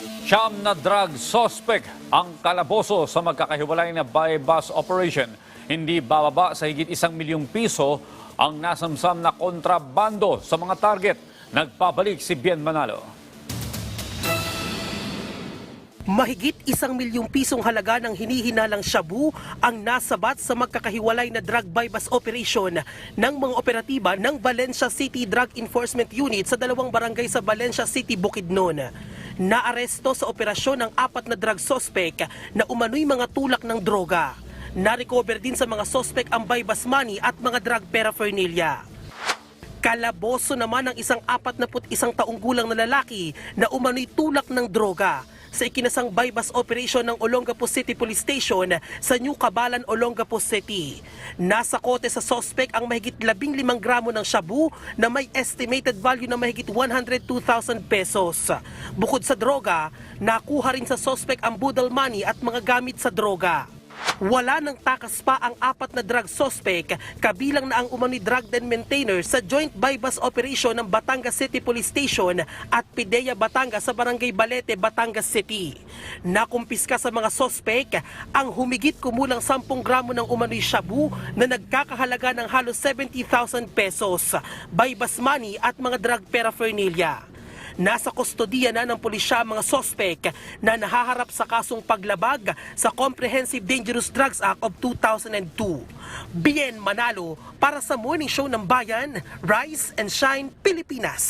Siyam na drug suspect ang kalaboso sa magkakahiwalay na buy-bust operation. Hindi bababa sa higit 1 milyong piso ang nasamsam na kontrabando sa mga target. Nagpabalik si Bien Manalo. Mahigit 1 milyong pisong halaga ng hinihinalang shabu ang nasabat sa magkakahiwalay na drug buy-bust operation ng mga operatiba ng Valencia City Drug Enforcement Unit sa dalawang barangay sa Valencia City, Bukidnon. Naaresto sa operasyon ang 4 na drug suspect na umano'y mga tulak ng droga. Na-recover din sa mga suspect ang buy-bust money at mga drug paraphernalia. Kalaboso naman ang isang 41 taong gulang na lalaki na umano'y tulak ng droga sa ikinasang buy-bust operation ng Olongapo City Police Station sa New Cabalan, Olongapo City. Nasa kote sa suspect ang mahigit 15 gramo ng shabu na may estimated value na mahigit 102,000 pesos. Bukod sa droga, nakuha rin sa suspect ang budal money at mga gamit sa droga. Wala nang takas pa ang 4 na drug suspect, kabilang na ang umano'y drug den maintainer sa joint buy-bust operation ng Batangas City Police Station at PIDEA Batangas sa Barangay Balete, Batangas City. Nakumpiska sa mga suspect ang humigit kumulang 10 gramo ng umano'y shabu na nagkakahalaga ng halos 70,000 pesos, buy-bust money at mga drug paraphernalia. Nasa kustodiya na ng pulisya ang mga sospek na nahaharap sa kasong paglabag sa Comprehensive Dangerous Drugs Act of 2002. Bien Manalo para sa Morning Show ng Bayan, Rise and Shine, Pilipinas.